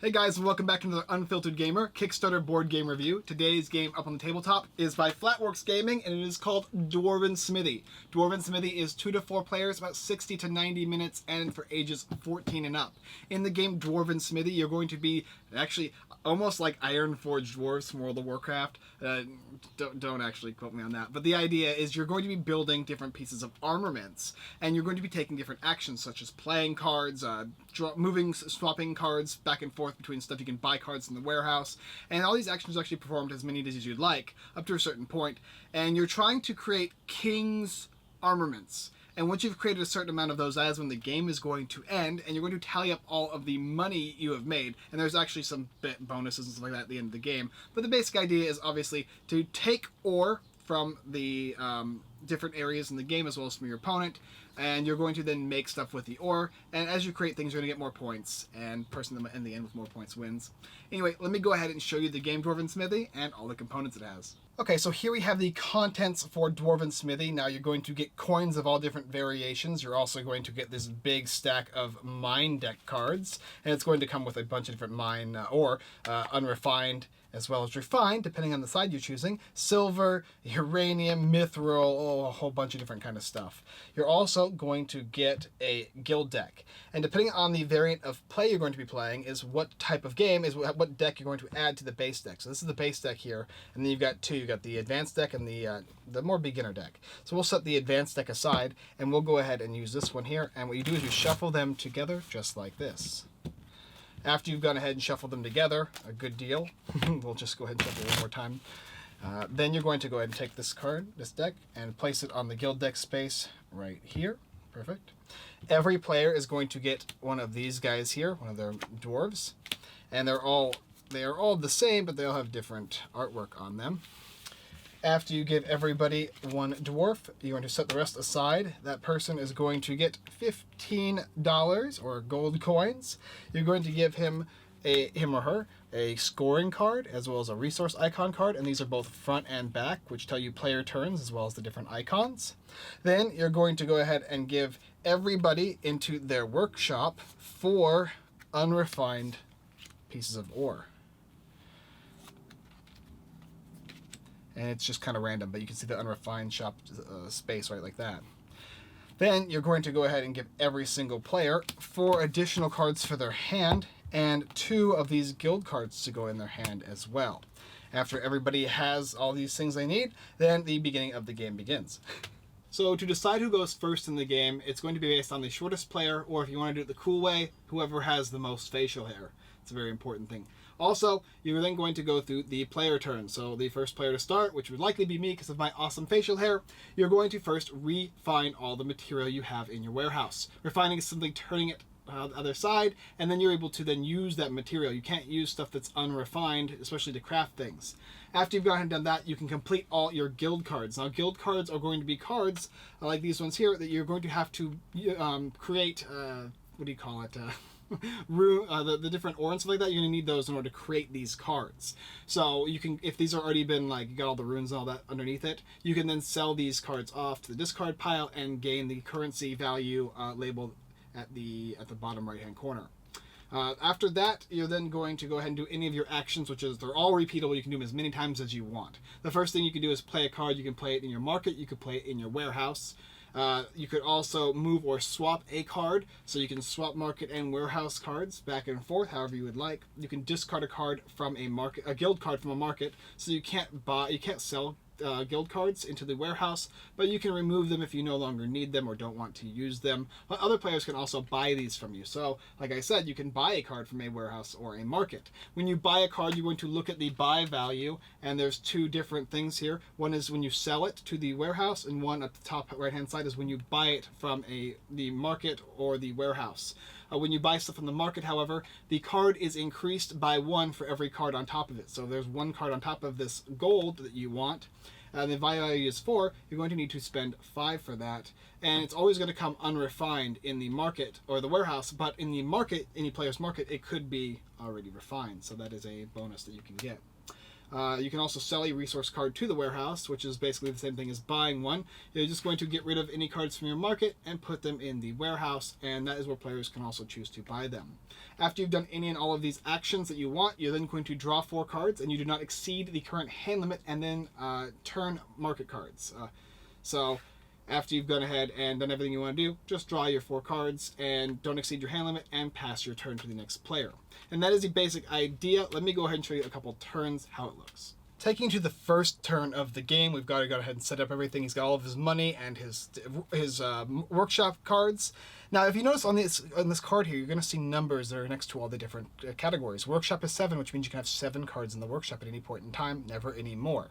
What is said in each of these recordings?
Hey guys, and welcome back to another Unfiltered Gamer Kickstarter board game review. Today's game up on the tabletop is by Flatworks Gaming, and it is called Dwarven Smithy. Dwarven Smithy is 2 to 4 players, about 60 to 90 minutes, and for ages 14 and up. In the game Dwarven Smithy, you're going to be actually almost like Iron-Forged dwarves from World of Warcraft. Don't actually quote me on that. But the idea is you're going to be building different pieces of armaments, and you're going to be taking different actions, such as playing cards, swapping cards back and forth between stuff. You can buy cards in the warehouse, and all these actions are actually performed as many days as you'd like, up to a certain point, and you're trying to create king's armaments. And once you've created a certain amount of those, that is when the game is going to end, and you're going to tally up all of the money you have made. And there's actually some bonuses and stuff like that at the end of the game. But the basic idea is obviously to take ore from the different areas in the game as well as from your opponent, and you're going to then make stuff with the ore, and as you create things you're going to get more points, and person in the end with more points wins. Anyway, let me go ahead and show you the game Dwarven Smithy and all the components it has. Okay, so here we have the contents for Dwarven Smithy. Now you're going to get coins of all different variations. You're also going to get this big stack of mine deck cards, and it's going to come with a bunch of different mine ore, unrefined as well as refined, depending on the side you're choosing, silver, uranium, mithril, a whole bunch of different kind of stuff. You're also going to get a guild deck, and depending on the variant of play you're going to be playing is what type of game is what deck you're going to add to the base deck. So this is the base deck here, and then you've got two. You've got the advanced deck and the more beginner deck. So we'll set the advanced deck aside, and we'll go ahead and use this one here, and what you do is you shuffle them together just like this. After you've gone ahead and shuffled them together, a good deal, we'll just go ahead and shuffle one more time. Then you're going to go ahead and take this card, this deck, and place it on the guild deck space right here. Perfect. Every player is going to get one of these guys here, one of their dwarves, and they are all the same, but they all have different artwork on them. After you give everybody one dwarf, you're going to set the rest aside. That person is going to get $15 or gold coins. You're going to give him or her a scoring card as well as a resource icon card, and these are both front and back, which tell you player turns as well as the different icons. Then you're going to go ahead and give everybody into their workshop 4 unrefined pieces of ore. And it's just kind of random, but you can see the unrefined shop space right like that. Then you're going to go ahead and give every single player 4 additional cards for their hand, and 2 of these guild cards to go in their hand as well. After everybody has all these things they need, then the beginning of the game begins. So to decide who goes first in the game, it's going to be based on the shortest player, or if you want to do it the cool way, whoever has the most facial hair. It's a very important thing. Also, you're then going to go through the player turn. So the first player to start, which would likely be me because of my awesome facial hair, you're going to first refine all the material you have in your warehouse. Refining is simply turning it the other side, and then you're able to then use that material. You can't use stuff that's unrefined, especially to craft things. After you've gone ahead and done that, you can complete all your guild cards. Now, guild cards are going to be cards like these ones here that you're going to have to create, what do you call it? The different ore and stuff like that. You're going to need those in order to create these cards. So you can, if these are already been like, you got all the runes and all that underneath it, you can then sell these cards off to the discard pile and gain the currency value labeled at the bottom right hand corner. After that, you're then going to go ahead and do any of your actions, which is they're all repeatable. You can do them as many times as you want. The first thing you can do is play a card. You can play it in your market. You could play it in your warehouse. You could also move or swap a card, so you can swap market and warehouse cards back and forth, however you would like. You can discard a card from a guild card from a market, so you can't sell guild cards into the warehouse, but you can remove them if you no longer need them or don't want to use them. But other players can also buy these from you. So, like I said, you can buy a card from a warehouse or a market. When you buy a card, you're going to look at the buy value, and there's 2 different things here. One is when you sell it to the warehouse, and one at the top right-hand side is when you buy it from the market or the warehouse. When you buy stuff from the market, however, the card is increased by 1 for every card on top of it. So there's 1 card on top of this gold that you want. The value is 4. You're going to need to spend 5 for that. And it's always going to come unrefined in the market or the warehouse. But in the market, any player's market, it could be already refined. So that is a bonus that you can get. You can also sell a resource card to the warehouse, which is basically the same thing as buying one. You're just going to get rid of any cards from your market and put them in the warehouse, and that is where players can also choose to buy them. After you've done any and all of these actions that you want, you're then going to draw 4 cards, and you do not exceed the current hand limit, and then turn market cards. So after you've gone ahead and done everything you want to do, just draw your 4 cards and don't exceed your hand limit and pass your turn to the next player. And that is the basic idea. Let me go ahead and show you a couple turns how it looks. Taking to the first turn of the game, we've got to go ahead and set up everything. He's got all of his money and his workshop cards. Now, if you notice on this card here, you're going to see numbers that are next to all the different categories. Workshop is 7, which means you can have 7 cards in the workshop at any point in time, never any more.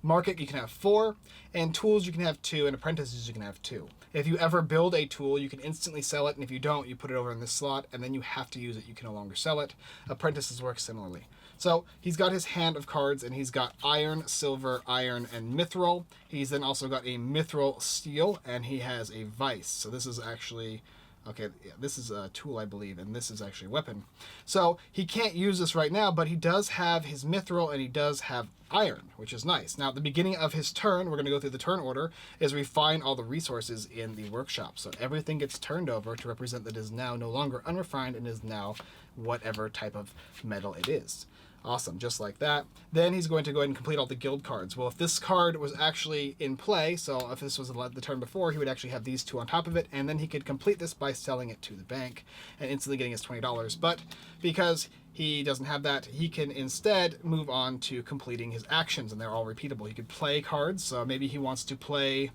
Market, you can have 4, and tools, you can have 2, and apprentices, you can have 2. If you ever build a tool, you can instantly sell it, and if you don't, you put it over in this slot, and then you have to use it. You can no longer sell it. Apprentices work similarly. So he's got his hand of cards, and he's got iron, silver, iron, and mithril. He's then also got a mithril steel, and he has a vice. So this is actually... Okay, yeah, this is a tool, I believe, and this is actually a weapon. So he can't use this right now, but he does have his mithril, and he does have iron, which is nice. Now, at the beginning of his turn, we're going to go through the turn order, is refine all the resources in the workshop. So everything gets turned over to represent that it is now no longer unrefined and is now whatever type of metal it is. Awesome, just like that. Then he's going to go ahead and complete all the guild cards. Well, if this card was actually in play, so if this was the turn before, he would actually have these 2 on top of it, and then he could complete this by selling it to the bank and instantly getting his $20. But because he doesn't have that, he can instead move on to completing his actions, and they're all repeatable. He could play cards, so maybe he wants to play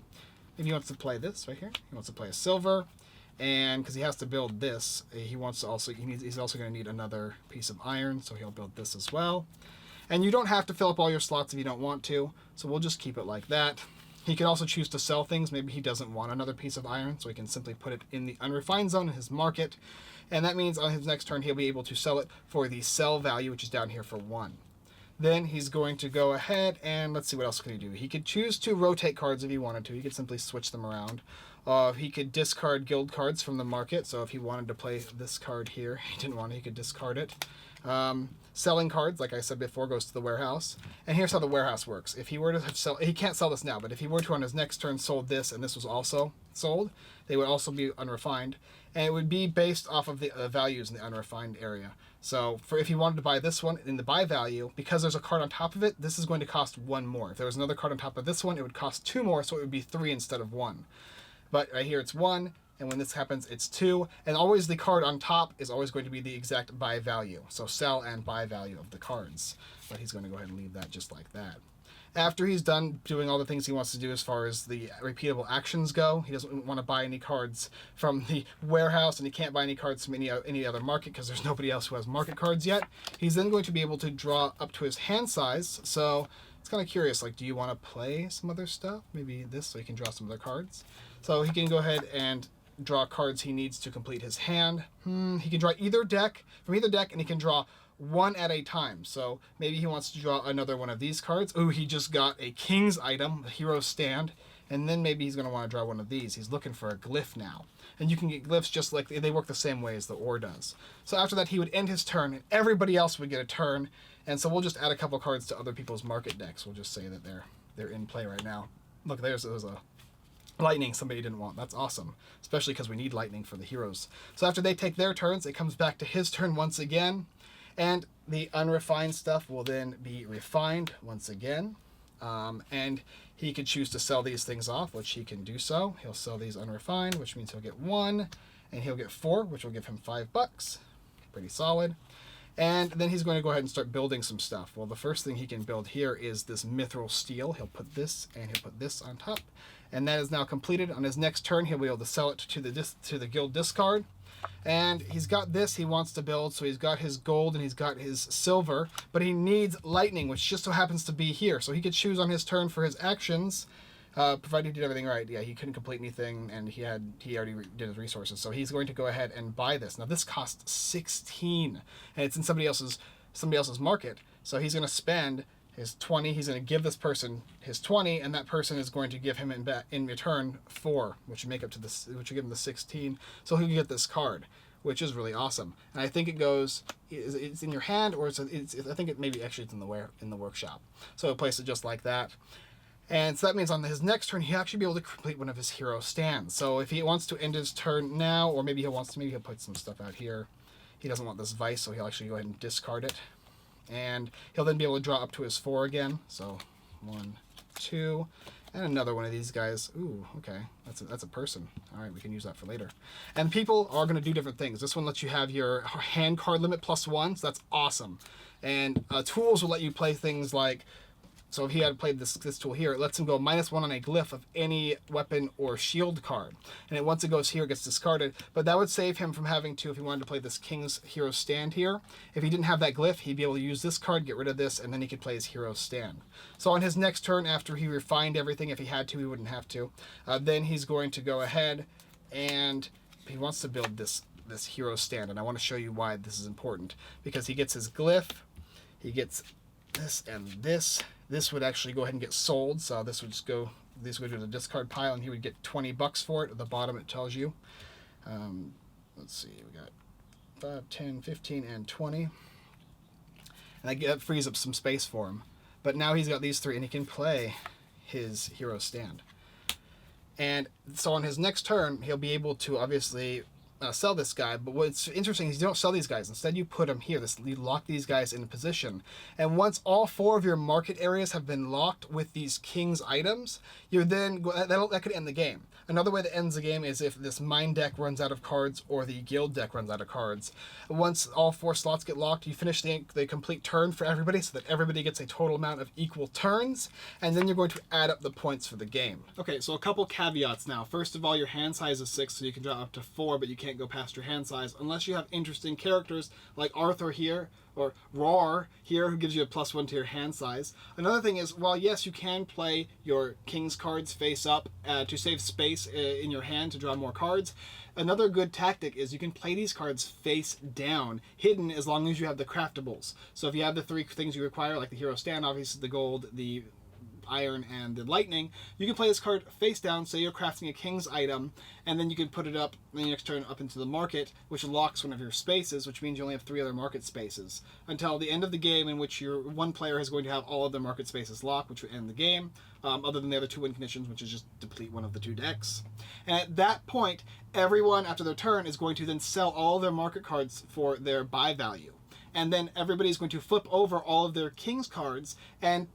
this right here. He wants to play a silver. And because he has to build this, he's also going to need another piece of iron, so he'll build this as well. And you don't have to fill up all your slots if you don't want to, so we'll just keep it like that. He can also choose to sell things. Maybe he doesn't want another piece of iron, so he can simply put it in the unrefined zone in his market. And that means on his next turn, he'll be able to sell it for the sell value, which is down here for 1. Then he's going to go ahead and let's see, what else can he do? He could choose to rotate cards if he wanted to. He could simply switch them around. He could discard guild cards from the market. So if he wanted to play this card here, he didn't want it, he could discard it. Selling cards, like I said before, goes to the warehouse. And here's how the warehouse works. If he were to sell, he can't sell this now, but if he were to on his next turn sold this and this was also sold, they would also be unrefined. And it would be based off of the values in the unrefined area. So if he wanted to buy this one in the buy value, because there's a card on top of it, this is going to cost 1 more. If there was another card on top of this one, it would cost 2 more, so it would be 3 instead of 1. But right here it's 1, and when this happens it's 2, and always the card on top is always going to be the exact buy value. So sell and buy value of the cards. But he's going to go ahead and leave that just like that. After he's done doing all the things he wants to do as far as the repeatable actions go, he doesn't want to buy any cards from the warehouse, and he can't buy any cards from any other market because there's nobody else who has market cards yet. He's then going to be able to draw up to his hand size. So it's kind of curious, like, do you want to play some other stuff? Maybe this, so he can draw some other cards. So he can go ahead and draw cards he needs to complete his hand. He can draw from either deck, and he can draw 1 at a time. So maybe he wants to draw another one of these cards. Ooh, he just got a king's item, the hero stand. And then maybe he's going to want to draw one of these. He's looking for a glyph now. And you can get glyphs just like, they work the same way as the ore does. So after that, he would end his turn, and everybody else would get a turn. And so we'll just add a couple cards to other people's market decks. We'll just say that they're in play right now. Look, there's a lightning somebody didn't want. That's awesome, especially because we need lightning for the heroes. So after they take their turns, it comes back to his turn once again, and the unrefined stuff will then be refined once again. And he could choose to sell these things off, which he can do so. He'll sell these unrefined, which means he'll get 1, and he'll get 4, which will give him $5. Pretty solid. And then he's going to go ahead and start building some stuff. Well, the first thing he can build here is this mithril steel. He'll put this and he'll put this on top. And that is now completed. On his next turn, he'll be able to sell it to the guild discard. And he's got this he wants to build, so he's got his gold and he's got his silver, but he needs lightning, which just so happens to be here. So he could choose on his turn for his actions, provided he did everything right. Yeah, he couldn't complete anything, and he already did his resources. So he's going to go ahead and buy this. Now this costs 16, and it's in somebody else's market. So he's going to spend his 20. He's going to give this person his 20, and that person is going to give him in return 4, which would make up to this, which would give him the 16. So he'll get this card. which is really awesome. And I think it goes, it's in your hand, or it's I think it maybe actually it's in the workshop. So I'll place it just like that. And so that means on his next turn, he'll actually be able to complete one of his hero stands. So if he wants to end his turn now, or maybe maybe he'll put some stuff out here. He doesn't want this vice, so he'll actually go ahead and discard it. And he'll then be able to draw up to his 4 again. So 1, 2, and another one of these guys. Ooh, okay, that's a person. All right, we can use that for later. And people are going to do different things. This one lets you have your hand card limit +1, so that's awesome. And tools will let you play things like, so if he had played this tool here, it lets him go -1 on a glyph of any weapon or shield card. And once it goes here, it gets discarded. But that would save him from having to, if he wanted to play this King's Hero Stand here, if he didn't have that glyph, he'd be able to use this card, get rid of this, and then he could play his Hero Stand. So on his next turn, after he refined everything, if he had to, he wouldn't have to. Then he's going to go ahead and he wants to build this Hero Stand. And I want to show you why this is important. Because he gets his glyph, he gets this and this. This would actually go ahead and get sold, so this would go to the discard pile, and he would get $20 for it. At the bottom it tells you. Let's see, we got 5, 10, 15, and 20. And that frees up some space for him. But now he's got these 3, and he can play his Hero Stand. And so on his next turn, he'll be able to obviously sell this guy, but what's interesting is you don't sell these guys. Instead, you put them here. You lock these guys in position, and once all 4 of your market areas have been locked with these king's items, you're then that could end the game. Another way that ends the game is if this mine deck runs out of cards or the guild deck runs out of cards. Once all 4 slots get locked, you finish the complete turn for everybody, so that everybody gets a total amount of equal turns, and then you're going to add up the points for the game. Okay, so a couple caveats now. First of all, your hand size is 6, so you can draw up to 4, but you can't go past your hand size unless you have interesting characters like Arthur here, or Roar here, who gives you a +1 to your hand size. Another thing is, while yes, you can play your king's cards face up to save space in your hand to draw more cards, another good tactic is you can play these cards face down, hidden, as long as you have the craftables. So if you have the 3 things you require, like the Hero Stand, obviously the gold, the iron, and the lightning, you can play this card face down. Say you're crafting a king's item, and then you can put it up the next turn up into the market, which locks one of your spaces, which means you only have 3 other market spaces until the end of the game, in which your one player is going to have all of their market spaces locked, which would end the game, other than the other 2 win conditions, which is just deplete one of the 2 decks. And at that point, everyone after their turn is going to then sell all their market cards for their buy value. And then everybody's going to flip over all of their king's cards and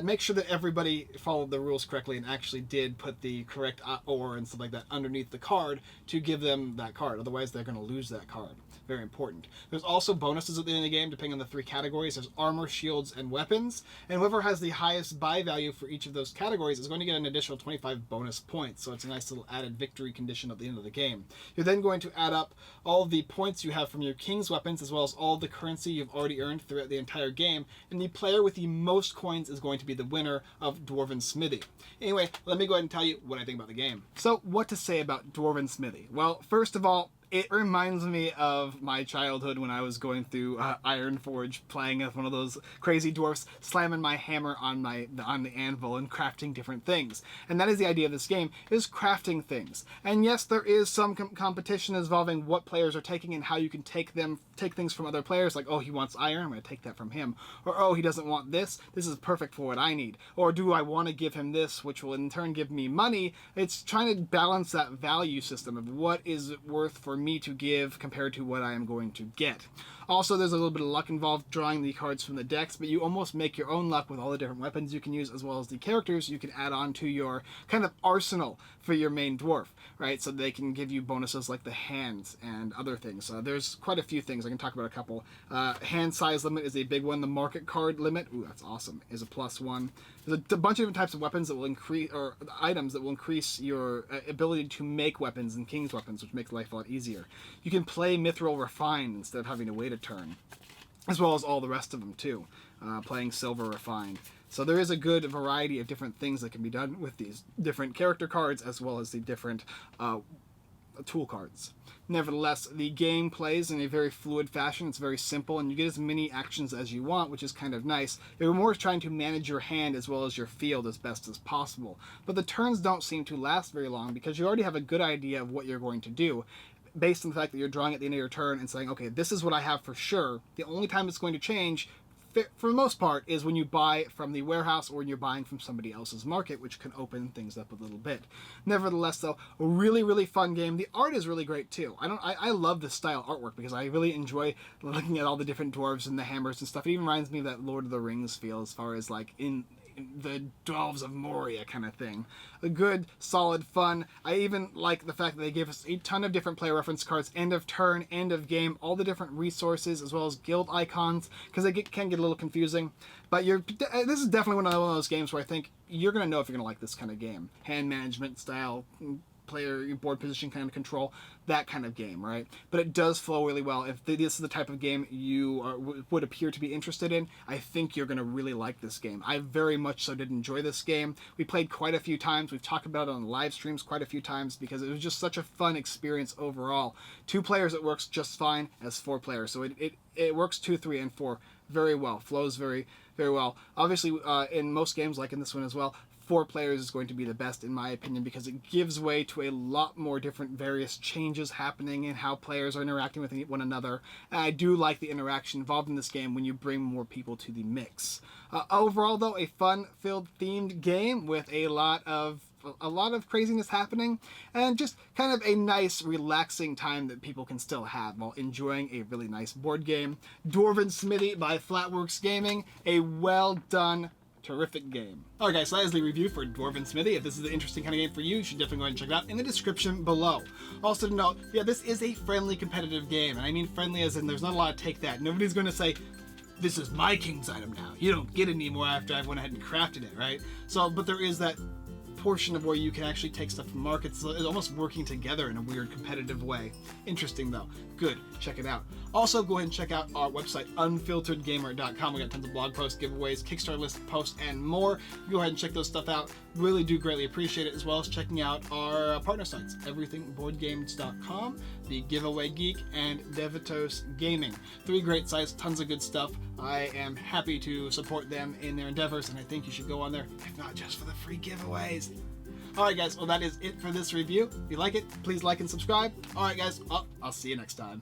make sure that everybody followed the rules correctly and actually did put the correct or and stuff like that underneath the card to give them that card. Otherwise, they're going to lose that card. Very important. There's also bonuses at the end of the game, depending on the 3 categories. There's armor, shields, and weapons. And whoever has the highest buy value for each of those categories is going to get an additional 25 bonus points. So it's a nice little added victory condition at the end of the game. You're then going to add up all the points you have from your king's weapons, as well as all the currency you've already earned throughout the entire game. And the player with the most coins is going to be the winner of Dwarven Smithy. Anyway, let me go ahead and tell you what I think about the game. So what to say about Dwarven Smithy? Well, first of all, it reminds me of my childhood when I was going through Ironforge, playing as one of those crazy dwarfs, slamming my hammer on the anvil and crafting different things. And that is the idea of this game, is crafting things. And yes, there is some competition involving what players are taking and how you can take things from other players, like, oh, he wants iron, I'm going to take that from him. Or, oh, he doesn't want this is perfect for what I need. Or, do I want to give him this, which will in turn give me money? It's trying to balance that value system of what is worth for me to give compared to what I am going to get. Also, there's a little bit of luck involved drawing the cards from the decks, but you almost make your own luck with all the different weapons you can use, as well as the characters you can add on to your kind of arsenal for your main dwarf, right? So they can give you bonuses like the hands and other things. There's quite a few things. I can talk about a couple. Hand size limit is a big one. The market card limit, ooh, that's awesome, is a +1. There's a bunch of different types of weapons that will increase, or items that will increase your ability to make weapons and king's weapons, which makes life a lot easier. You can play Mithril Refined instead of having to wait a turn, as well as all the rest of them too, playing Silver Refined. So there is a good variety of different things that can be done with these different character cards, as well as the different tool cards. Nevertheless, the game plays in a very fluid fashion. It's very simple, and you get as many actions as you want, which is kind of nice. You're more trying to manage your hand as well as your field as best as possible. But the turns don't seem to last very long because you already have a good idea of what you're going to do. based on the fact that you're drawing at the end of your turn and saying, okay, this is what I have for sure. The only time it's going to change, for the most part, is when you buy from the warehouse or when you're buying from somebody else's market, which can open things up a little bit. Nevertheless, though, a really, really fun game. The art is really great too. I love this style artwork because I really enjoy looking at all the different dwarves and the hammers and stuff. It even reminds me of that Lord of the Rings feel, as far as like in the Dwarves of Moria kind of thing. A good, solid, fun. I even like the fact that they gave us a ton of different player reference cards, end of turn, end of game, all the different resources, as well as guild icons, because they can get a little confusing. But this is definitely one of those games where I think you're going to know if you're going to like this kind of game. Hand management style, player board position kind of control, that kind of game, right? But it does flow really well. If this is the type of game you would appear to be interested in, I think you're going to really like this game. I very much so did enjoy this game. We played quite a few times. We've talked about it on live streams quite a few times because it was just such a fun experience overall. 2 players, it works just fine as 4 players. So it works 2, 3, and 4 very well. Flows very, very well. Obviously, in most games, like in this one as well, 4 players is going to be the best in my opinion because it gives way to a lot more different various changes happening in how players are interacting with one another. And I do like the interaction involved in this game when you bring more people to the mix. Overall though, a fun-filled themed game with a lot of craziness happening and just kind of a nice relaxing time that people can still have while enjoying a really nice board game. Dwarven Smithy by Flatworks Gaming, a well done, terrific game. Alright guys, so that is the review for Dwarven Smithy. If this is an interesting kind of game for you, you should definitely go ahead and check it out in the description below. Also to note, yeah, this is a friendly competitive game, and I mean friendly as in there's not a lot of take that. Nobody's going to say, this is my king's item now. You don't get it anymore after I've went ahead and crafted it, right? So, but there is that portion of where you can actually take stuff from markets. It's almost working together in a weird competitive way. Interesting though. Good. Check it out. Also, go ahead and check out our website, unfilteredgamer.com. We got tons of blog posts, giveaways, Kickstarter list posts, and more. Go ahead and check those stuff out. Really do greatly appreciate it, as well as checking out our partner sites, everythingboardgames.com, The Giveaway Geek, and Devitos Gaming. 3 great sites, tons of good stuff. I am happy to support them in their endeavors, and I think you should go on there, if not just for the free giveaways. Alright guys, well that is it for this review. If you like it, please like and subscribe. Alright guys, I'll see you next time.